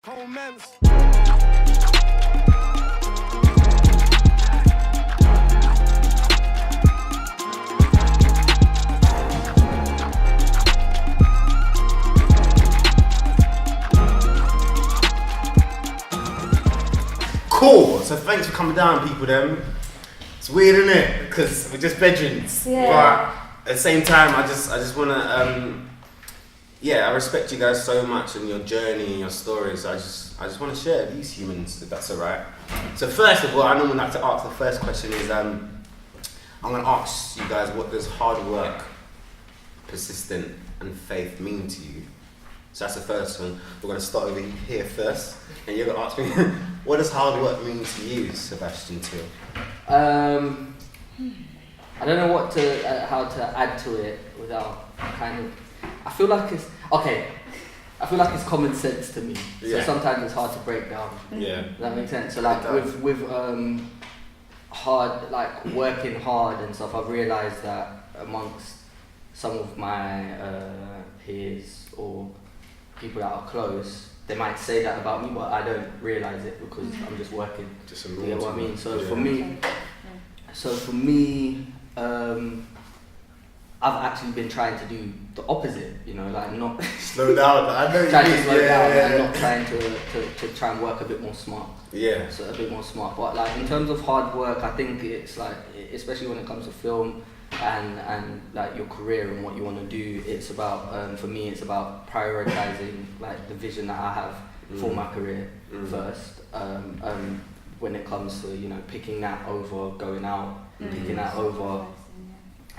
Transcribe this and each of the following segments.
Commence. Cool. So thanks for coming down, people. It's weird, isn't it? Because we're just bedrooms. Yeah. But at the same time, I just wanna I respect you guys so much and your journey and your stories. I just want to share these humans, if that's alright. So first of all, I normally like to ask the first question is I'm gonna ask you guys, what does hard work, persistent and faith mean to you? So that's the first one. We're gonna start over here first, and you're gonna ask me, what does hard work mean to you, Sebastian Thiel? I don't know what to how to add to it without kind of. I feel like it's okay. I feel like it's common sense to me. So sometimes it's hard to break down. Yeah. Does that make sense? So like with hard, like working hard and stuff, I've realised that amongst some of my peers or people that are close, they might say that about me, but I don't realise it because I'm just working. Just you get what I mean? So for me, I've actually been trying to do the opposite, you know, like not slow down. I know trying to slow down and not trying to try and work a bit more smart. Yeah. So a bit more smart. But like in terms of hard work, I think it's like, especially when it comes to film and like your career and what you want to do, it's about for me it's about prioritizing like the vision that I have for my career first. When it comes to, you know, picking that over going out, picking that over.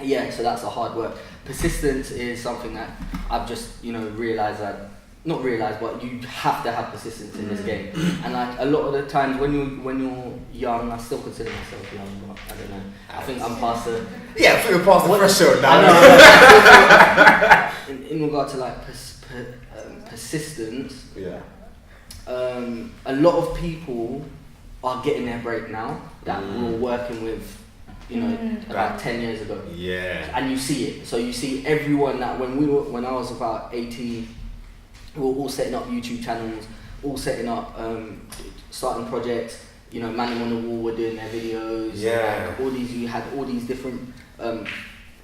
Yeah, so that's a hard work. Persistence is something that I've just, you know, not realised, but you have to have persistence in this game. And like a lot of the times when you're young, I still consider myself young, but I don't know. I think I'm past the... Yeah, I think we're past the threshold now. I know. in regard to like persistence, a lot of people are getting their break now that were working with, you know, about 10 years ago. Yeah. And you see it. So you see everyone that when I was about 18, we were all setting up YouTube channels, all setting up, starting projects, you know, Manning on the Wall were doing their videos. Yeah. Like, you had all these different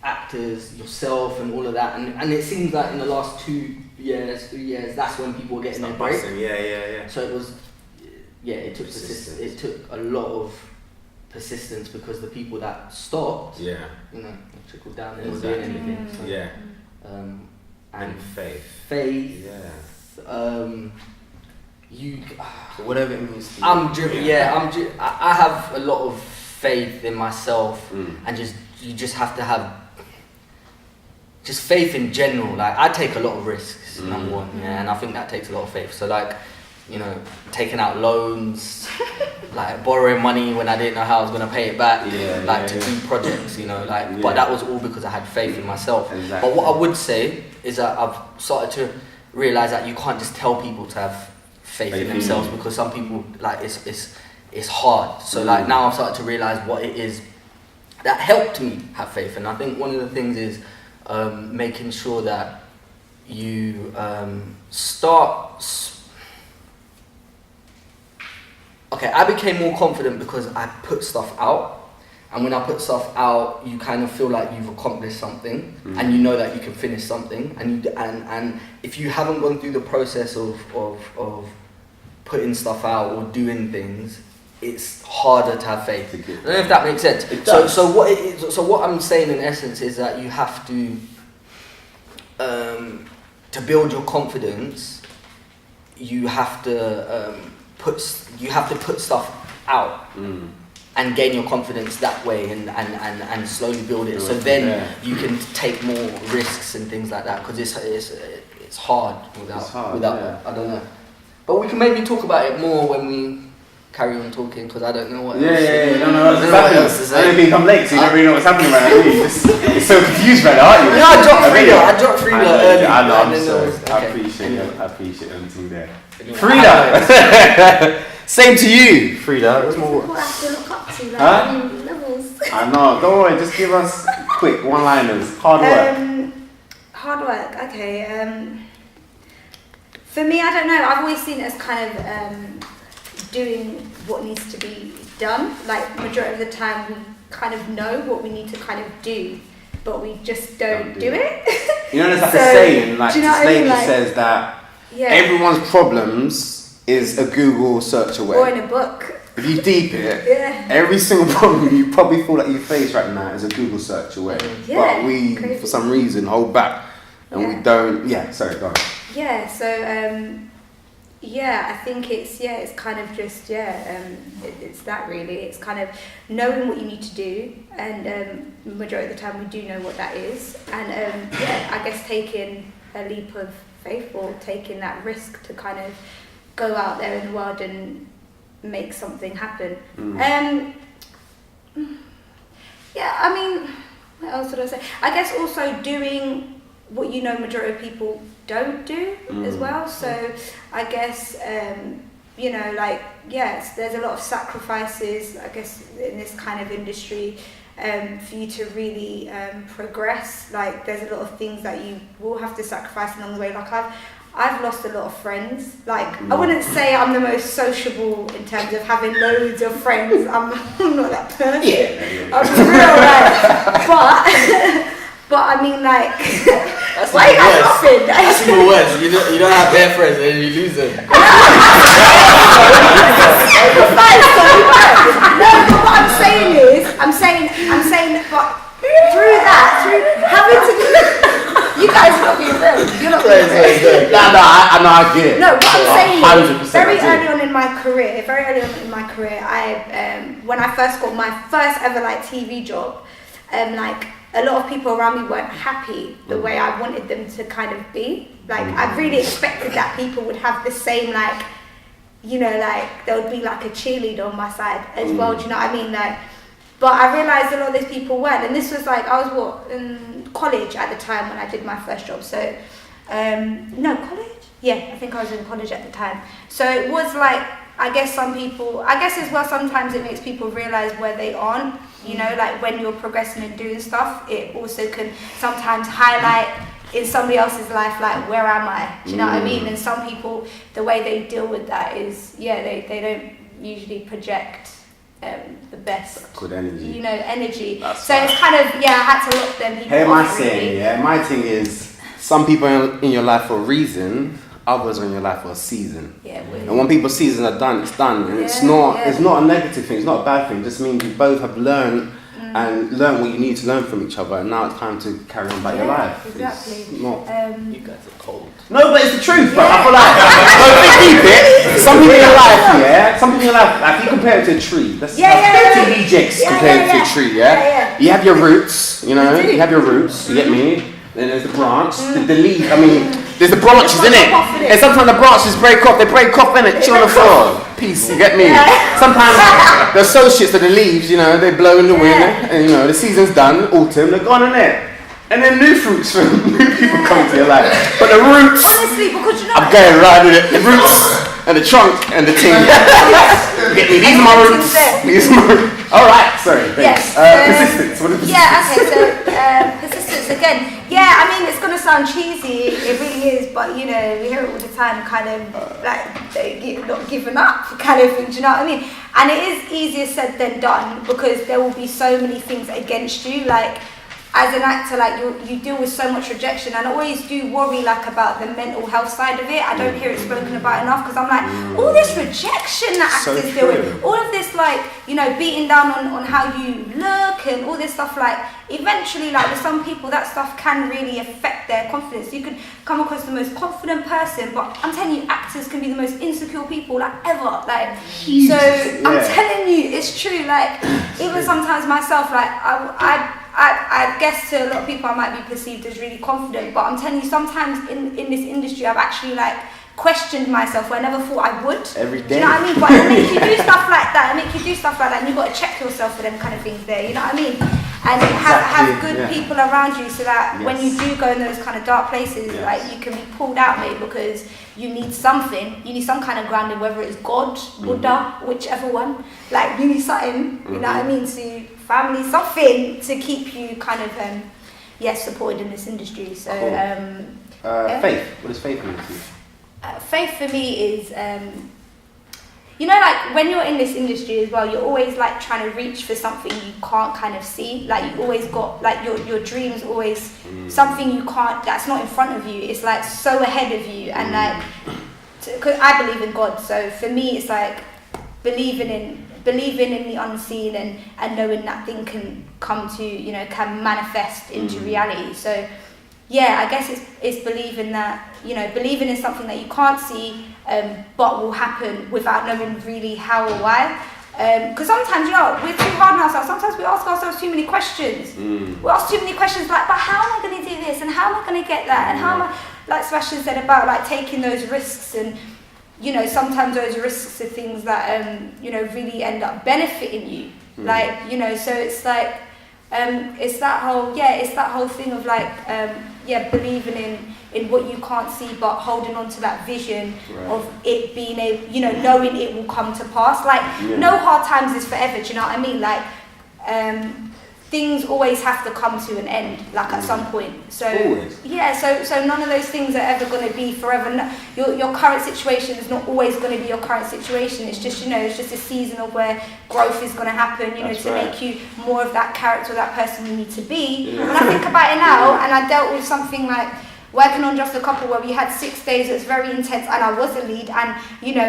actors, yourself and all of that. And it seems like in the last 3 years, that's when people were getting their break. Yeah. So it was, it took persistence. It took a lot of persistence because the people that stopped, you know, trickled down and weren't doing anything. So, and faith. Whatever it means to you. I'm driven. I have a lot of faith in myself, and you just have to have just faith in general. Like I take a lot of risks, number one, and I think that takes a lot of faith. So like, you know, taking out loans, like borrowing money when I didn't know how I was gonna pay it back, to do projects, you know, like. But that was all because I had faith in myself. Exactly. But what I would say is that I've started to realise that you can't just tell people to have faith in themselves because some people like it's hard. So like now I've started to realise what it is that helped me have faith, and I think one of the things is making sure that you I became more confident because I put stuff out, and when I put stuff out, you kind of feel like you've accomplished something, and you know that you can finish something, and if you haven't gone through the process of putting stuff out or doing things, it's harder to have faith. I don't know if that makes sense. So what I'm saying in essence is that you have to build your confidence, you have to put stuff out and gain your confidence that way, and slowly build it. So then you can take more risks and things like that, because it's hard without I don't know. But we can maybe talk about it more when we carry on talking, because I don't know what else. No, else to say. I don't think I'm late, so you don't really know what's happening right now. You're so confused right now, aren't you? No, I dropped Frieda early. I know, I'm sorry. Okay. I appreciate everything there. Frieda! Same to you, Frieda. What's more? What I have to look up to, like, levels. I know, don't worry, just give us quick one-liners. Hard work. Hard work, okay. For me, I don't know. I've always seen it as kind of doing what needs to be done. Like majority of the time, we kind of know what we need to kind of do, but we just don't do it. You know, there's like a saying, like do you know this what I mean? lady Like, says that yeah. everyone's problems is a Google search away. Or in a book. If you deep it, Yeah. every single problem you probably feel like you face right now is a Google search away. Yeah, But we, crazy. for some reason, hold back and we don't. Yeah, sorry, go on. Yeah. So I think it's kind of just it's that really. It's kind of knowing what you need to do, and majority of the time we do know what that is, and I guess taking a leap of faith or taking that risk to kind of go out there in the world and make something happen. Yeah, I mean, what else would I say? I guess also doing what you know majority of people don't do as well. So I guess, there's a lot of sacrifices, I guess, in this kind of industry for you to really progress. Like there's a lot of things that you will have to sacrifice along the way. Like I've lost a lot of friends. Like I wouldn't say I'm the most sociable in terms of having loads of friends. I'm not that person. Yeah. I'm real, like, but I mean, like, why are you guys laughing? That's even worse. You don't have their friends and you lose them. No, but what I'm saying is, I'm saying, but through having to, you guys are not being real. You're not being real. No, I get it. No, what I'm saying is, 100% very I do. early on in my career, I when I first got my first ever like TV job, like a lot of people around me weren't happy the way I wanted them to kind of be. Like I really expected that people would have the same like, like there would be like a cheerleader on my side as well. Do you know what I mean? Like, but I realised a lot of these people weren't, and this was like I was in college at the time when I did my first job. So, college? Yeah, I think I was in college at the time. So it was like, I guess as well, sometimes it makes people realise where they aren't, like when you're progressing and doing stuff, it also can sometimes highlight in somebody else's life, like, where am I? Do you know what I mean? And some people, the way they deal with that is, they don't usually project the best, Good energy. Energy. That's so right. it's kind of, I had to look them people Hey, my off, saying, really. yeah, my thing is, some people in your life for a reason, others are in your life for a season. Yeah, weird. And when people's seasons are done, it's done. And it's not a negative thing, it's not a bad thing. It just means you both have learned and learn what you need to learn from each other, and now it's time to carry on about your life. Exactly. It's not... You guys are cold. No, but it's the truth, bro. I feel like, keep it. Some people in your life, like if you compare it to a tree, that's TV Jakes compared to a tree, You have your roots, you have your roots, you get me? Then there's the branch, the leaf, there's the branches, innit? And sometimes the branches break off, innit? Chill on the floor. Peace, you get me? Sometimes the associates of the leaves, they blow in the wind, and the season's done, autumn, they're gone, innit? And then new fruits from new people come to your life. But the roots, honestly, because I'm going right with it. The roots and the trunk and the ting. Get me, these are my roots. All right, sorry. Thanks. Persistence. What is persistence? Persistence again. Yeah, it's gonna sound cheesy. It really is, but we hear it all the time. Kind of like not giving up, kind of thing. Do you know what I mean? And it is easier said than done because there will be so many things against you, like. As an actor, like you deal with so much rejection, and I always do worry like about the mental health side of it. I don't hear it spoken about enough because I'm like, all this rejection that actors deal with, all of this like beating down on how you look and all this stuff. Like eventually, like with some people, that stuff can really affect their confidence. You could come across the most confident person, but I'm telling you, actors can be the most insecure people like ever. Like so, I'm telling you, it's true. Like even sometimes myself, like I guess to a lot of people I might be perceived as really confident, but I'm telling you, sometimes in this industry I've actually like questioned myself where I never thought I would. Every day. Do you know what I mean? But it makes you do stuff like that, and you've got to check yourself for them kind of things there, you know what I mean? And have good people around you so that when you do go in those kind of dark places, like you can be pulled out, mate, because you need something. You need some kind of grounding, whether it's God, Buddha, whichever one. Like you need something, you know what I mean? So family, something to keep you kind of supported in this industry. So faith. What does faith mean to you? faith for me is, you know, like when you're in this industry as well, you're always like trying to reach for something you can't kind of see. Like you always got like your dreams always something you can't, that's not in front of you. It's like so ahead of you, and like, because I believe in God, so for me it's like believing in the unseen and knowing that thing can come to, you know, can manifest into reality. So yeah, I guess it's believing that, you know, believing in something that you can't see, but will happen without knowing really how or why. Because sometimes, you know, we're too hard on ourselves. Sometimes we ask ourselves too many questions. We ask too many questions like, but how am I going to do this? And how am I going to get that? And how am I, like Sebastian said about like taking those risks, and, you know, sometimes those risks are things that, you know, really end up benefiting you. Like, you know, so it's like, it's that whole thing of like, believing in what you can't see, but holding on to that vision of it being able, you know, knowing it will come to pass. Like, no hard times is forever, do you know what I mean? Like, things always have to come to an end, like at some point. So yeah, so none of those things are ever going to be forever. No, your current situation is not always going to be your current situation. It's just, you know, it's just a season of where growth is going to happen, you know, to make you more of that character, that person you need to be. When I think about it now, and I dealt with something like working on Just a Couple where we had 6 days, it was very intense, and I was a lead, and, you know,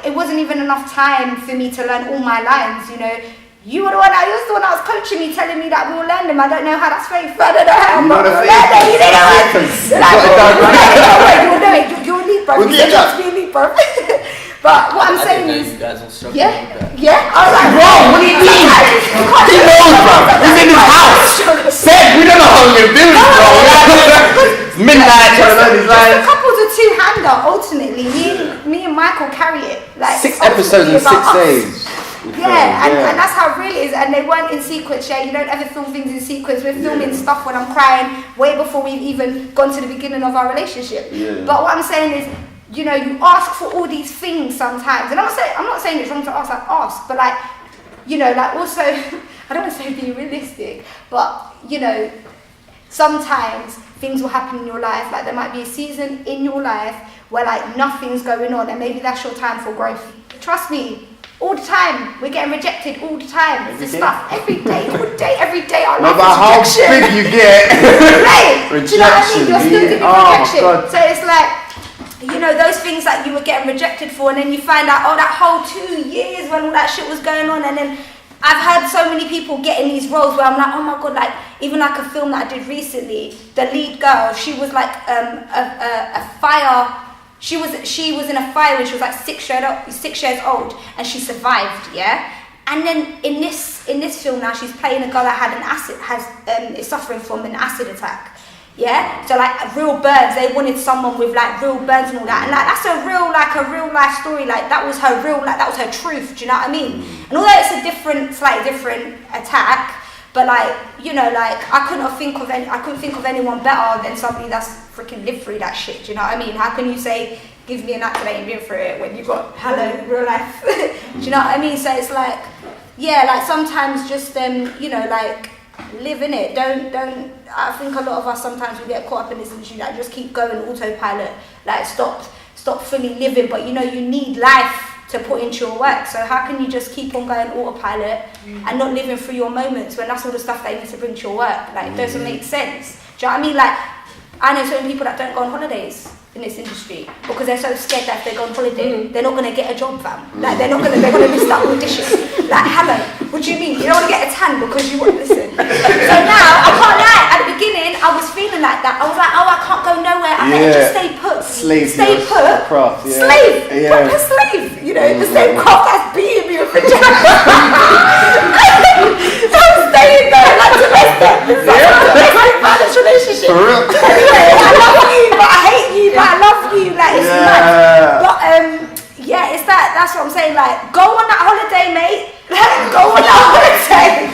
it wasn't even enough time for me to learn all my lines, you know. You were the one that was coaching me, telling me that we will learn them. I don't know how that's faith. I don't know how I'm going to learn them. You know what? You'll know it. You're a lead, bro. You have to be a lead, bro. But what I'm saying is, you guys will struggle yeah. I was like, bro, what do you mean? He knows, bro. He's in his house. Said, we don't know how you're doing, bro. Midnight, trying to learn his lines. The couple's a two-hander, ultimately. Me and Michael carry it. Like 6 episodes in 6 days. Yeah, and that's how it really is. And they weren't in sequence. Yeah, you don't ever film things in sequence. We're filming stuff when I'm crying way before we've even gone to the beginning of our relationship. But what I'm saying is, you know, you ask for all these things sometimes, and I'm not saying it's wrong to ask. Like, ask, but like, you know, like also, I don't want to say be realistic, but, you know, sometimes things will happen in your life. Like there might be a season in your life where like nothing's going on, and maybe that's your time for growth. Trust me. All the time, we're getting rejected all the time. It's the stuff every day. Our no life matter how is rejection. big you get, Right? Do you know what I mean? You're still getting rejection. God. So it's like, you know, those things that you were getting rejected for, and then you find out, oh, that whole 2 years when all that shit was going on, and then I've heard so many people getting these roles where I'm like, oh my God, like even like a film that I did recently, the lead girl, she was like a fire. She was in a fire when she was like 6 years old, and she survived, yeah. And then in this film now, she's playing a girl that is suffering from an acid attack, yeah. So like real burns. They wanted someone with like real burns and all that, and like that's a real life story. Like that was her truth. Do you know what I mean? And although it's a slightly different attack. But like, you know, like I couldn't think of anyone better than somebody that's freaking lived through that shit. Do you know what I mean? How can you say, give me an actor that ain't been through it when you've got real life? Do you know what I mean? So it's like, yeah, like sometimes just you know, like live in it. Don't. I think a lot of us sometimes we get caught up in this industry, like just keep going autopilot, like stop fully living. But you know, you need life to put into your work. So how can you just keep on going autopilot and not living through your moments when that's all the stuff that you need to bring to your work? Like, it doesn't make sense. Do you know what I mean? Like, I know so many people that don't go on holidays in this industry because they're so scared that if they go on holiday, they're not going to get a job, fam. Like, they're going to miss that audition. Like, hello, what do you mean? You don't want to get a tan because you want to listen. So now, I can't lie, at the beginning, I was feeling like that. I was like, oh, I can't go nowhere. I better just stay put. Stay put. Craft, yeah. Slave. Yeah. Proper slave. You know, the same craft that's beating me with a jacket. So I'm staying there, like domestic. It's like a domestic violence relationship. For real? Anyway, I love you, but I hate you, but I love you. Like, it's mad. But, yeah, it's that's what I'm saying. Like, go on that holiday, mate. Go on that holiday.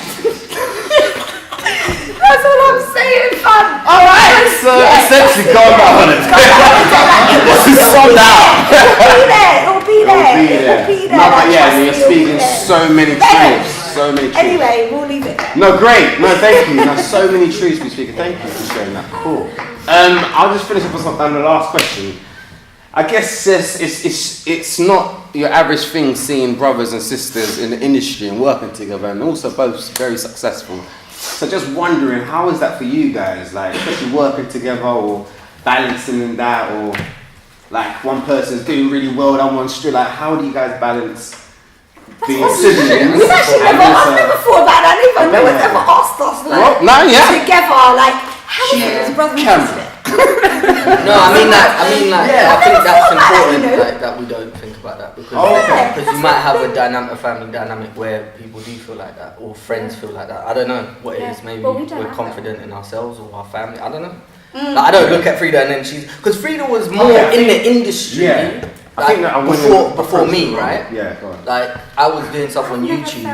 That's all I'm saying, fam. Alright, so essentially go on that holiday. This is sold out. It'll be there. No, but yeah, you're speaking so many truths. So many truths. Anyway, we'll leave it. No, great. No, thank you. There's so many truths we speak. Thank you for sharing that. Cool. I'll just finish up on the last question. I guess it's not your average thing seeing brothers and sisters in the industry and working together, and also both very successful. So just wondering, how is that for you guys? Like, especially working together or balancing in that, or like one person's doing really well, that one's straight. Like, how do you guys balance being siblings? We've actually I've never thought about that. No one's ever asked us like together, like how is it as brothers and sisters? No, I think that's important that we don't think about that because you might have a family dynamic where people do feel like that or friends feel like that. I don't know what it is. Maybe we're confident in ourselves or our family. I don't know. Like, I don't look at Frieda and then because Frieda was more in the industry. Yeah. I think that before me, right? Yeah, go on. Like I was doing stuff on YouTube,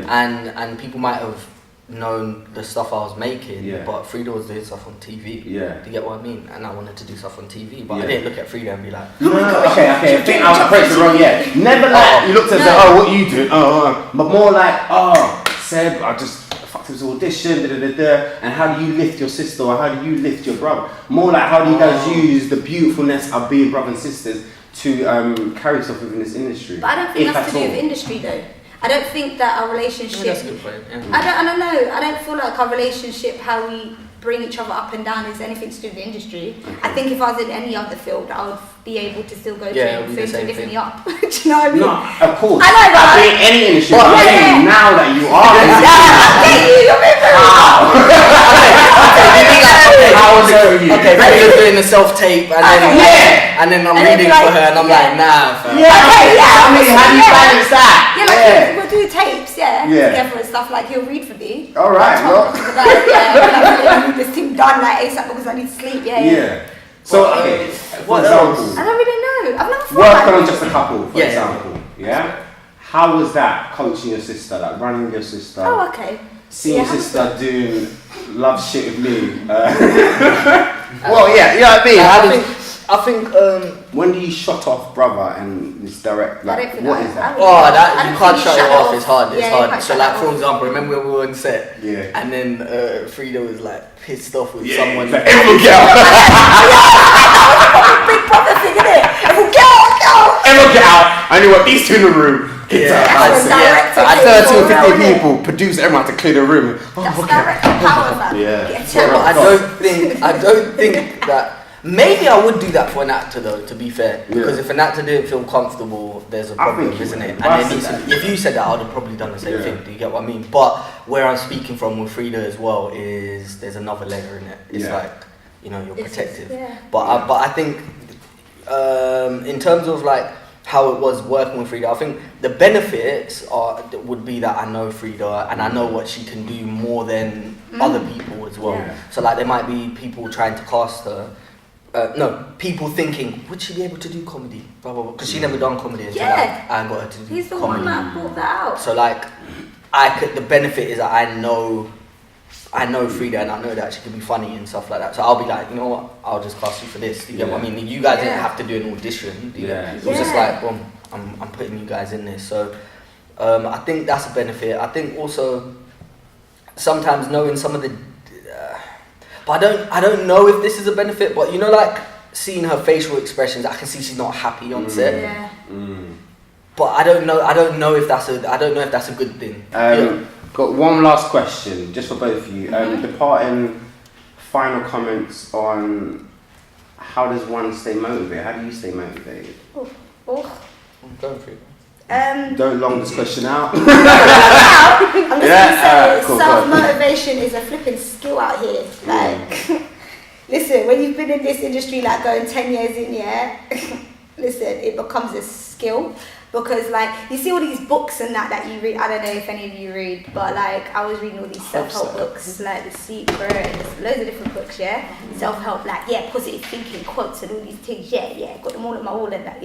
and people might have known the stuff I was making, but Frieda was doing stuff on TV. Yeah. Do you get what I mean? And I wanted to do stuff on TV, but I didn't look at Frieda and be like, okay. I think I was approaching it wrong. Yeah. Never like you looked at what you do, but more like, Seb, I just fucked this audition, and how do you lift your sister or how do you lift your brother? More like how do you guys use the beautifulness of being brothers and sisters to carry stuff within this industry? But I don't think that's to do with industry though. I don't think that our relationship. that's a good point. Yeah. I don't know. I don't feel like our relationship, how we bring each other up and down, is anything to do with the industry. Okay. I think if I was in any other field, I would be able to still go to film to lift me up. Do you know what I mean? No, of course. I know, I've been in any industry. But now that you are, how was it for you? Okay, Frieda's doing the self-tape and then I'm reading for her and I'm like, nah. How do you balance that? Yeah, like we'll do tapes, together and stuff. Like he'll read for me. All right, I need this thing done like ASAP because I need to sleep. So for example, I don't really know. I've never thought work about on it. just a couple, for example. How was that coaching your sister, like running your sister? Oh, okay. Seeing your sister doing love shit with me. Well, you know what I mean. I think when do you shut off brother and this direct? Like, what is that? You can't shut it off. It's hard. It's hard. So, like for example, remember when we were on set? Yeah. And then Frieda was like pissed off with someone. Like, everyone get out. Big brother thing, isn't it? Everyone get out. Everyone get out. I knew what these two in the room. I 30 or 50 people produce everyone to clear the room. That's direct power, man. I don't think that. Maybe I would do that for an actor though, to be fair. Because if an actor didn't feel comfortable, there's a problem, isn't it? And then if you said that, I would have probably done the same thing. Do you get what I mean? But where I'm speaking from with Frieda as well is there's another layer in it. It's like, you're protective. But I think in terms of like how it was working with Frieda, I think the benefits would be that I know Frieda and I know what she can do more than other people as well. So like there might be people trying to cast her. People thinking, would she be able to do comedy? Blah blah blah. Because she never done comedy until I got her to do comedy. He's the one that brought that out. So like, the benefit is that I know Frieda and I know that she can be funny and stuff like that. So I'll be like, you know what? I'll just cast you for this. Do you get what I mean? You guys didn't have to do an audition. It was just like, boom, I'm putting you guys in this. So I think that's a benefit. I think also sometimes knowing some of the. But I don't know if this is a benefit, but like seeing her facial expressions, I can see she's not happy on set. But I don't know if that's a good thing. Got one last question, just for both of you. Departing final comments on how does one stay motivated? How do you stay motivated? I'm going for it. Don't long this question out. I'm just going to say self-motivation is a flipping skill out here. Like, listen, when you've been in this industry, like going 10 years in, listen, it becomes a skill. Because like, you see all these books and that you read, I don't know if any of you read, but like, I was reading all these self-help books, like The Secret, and loads of different books, self-help, like, positive thinking, quotes and all these things, got them all on my wall and that,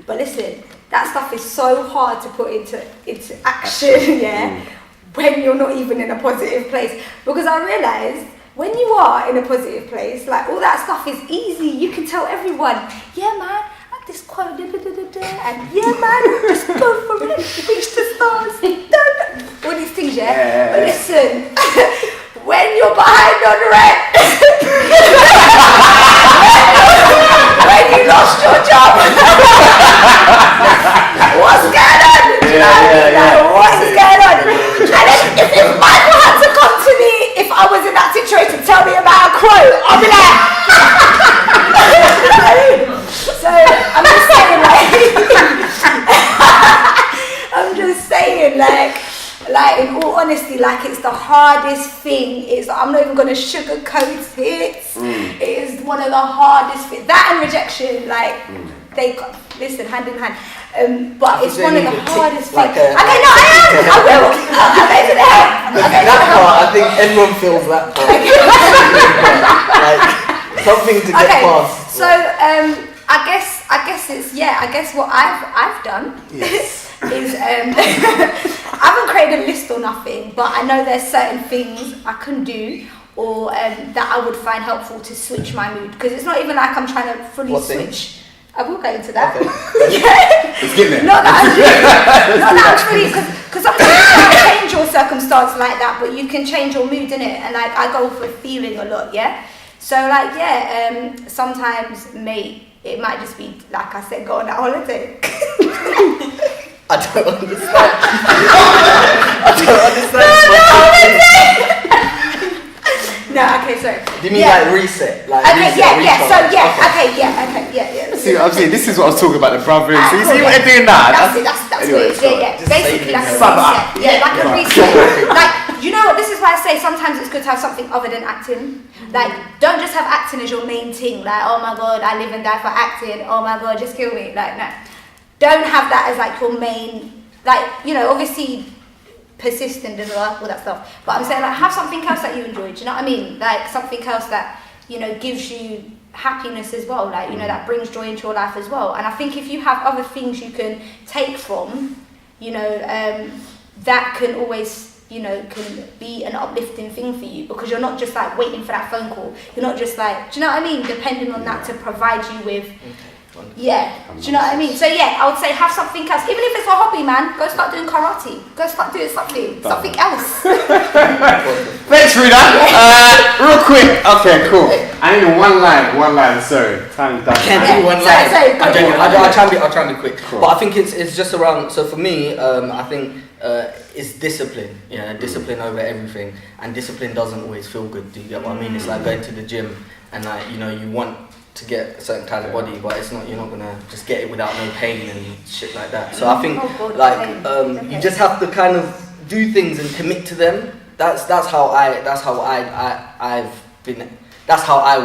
But listen, that stuff is so hard to put into action, when you're not even in a positive place. Because I realised, when you are in a positive place, like, all that stuff is easy. You can tell everyone, man, this quote, and man, just go for it, reach the stars, all these things, But listen, when you're behind on rent, when you lost your job. What's going on? What's going on? And then if Michael had to come to me, if I was in that situation, tell me about a quote, I'll be like, so I'm just saying, I'm just saying, in all honesty, it's the hardest thing. I'm not even gonna sugarcoat it. It is one of the hardest things. That and rejection, they listen hand in hand. But it's one of the hardest things. Okay, no, I will. Okay, to the help. That part, I think everyone feels that part. Something to get past. So I guess it's I guess what I've done is I haven't created a list or nothing, but I know there's certain things I can do or that I would find helpful to switch my mood, because it's not even like I'm trying to fully switch. I will go into that. Okay. Let's get there. Not that I'm really, because sometimes you can't change your circumstance like that, but you can change your mood, innit? And I go for feeling a lot, yeah? So sometimes, mate, it might just be, like I said, go on that holiday. I don't understand. I don't understand. No, okay, sorry. Do you mean reset? Okay, reset, yeah. See, I'm saying this is what I was talking about, the brothers. Cool, See what they're doing now? That's anyway, what it is. Basically, that's a Sum reset. up. A reset. You know what? This is why I say sometimes it's good to have something other than acting. Don't just have acting as your main thing. Oh my god, I live and die for acting. Oh my god, just kill me. No. Don't have that as your main. Obviously, persistent and all that stuff. But I'm saying have something else that you enjoy. Do you know what I mean? Something else that gives you happiness as well. That brings joy into your life as well. And I think if you have other things you can take from, that can always can be an uplifting thing for you, because you're not just waiting for that phone call. You're not just do you know what I mean? Depending on that to provide you with. Yeah, do you know what I mean? So I would say have something else. Even if it's a hobby, man, go start doing karate. Go start doing something else. Thanks, Frieda. Real quick. Okay, cool. I need one line. Sorry, time's done. Can't do one line. I'll try and be quick. Cool. But I think it's just around. So for me, I think it's discipline. Discipline over everything. And discipline doesn't always feel good. Do you get what I mean? It's like going to the gym and you want to get a certain kind of body, but you're not gonna just get it without no pain and shit like that. So I think you just have to kind of do things and commit to them. That's how I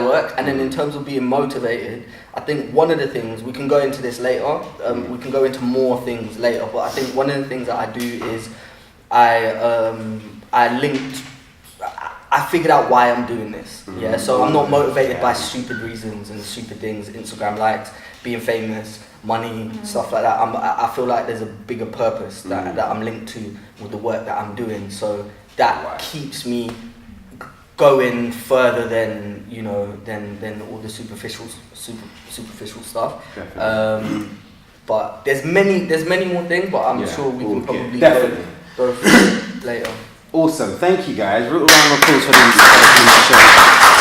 work. And then in terms of being motivated, I think one of the things, we can go into this later, we can go into more things later, but I think one of the things that I do is I figured out why I'm doing this. So I'm not motivated by stupid reasons and stupid things, Instagram likes, being famous, money, stuff like that. I feel like there's a bigger purpose that I'm linked to with the work that I'm doing. So that keeps me going further than than all the superficial stuff. But there's many more things, but I'm sure we can probably go through later. Awesome, thank you guys. Round of applause for the show.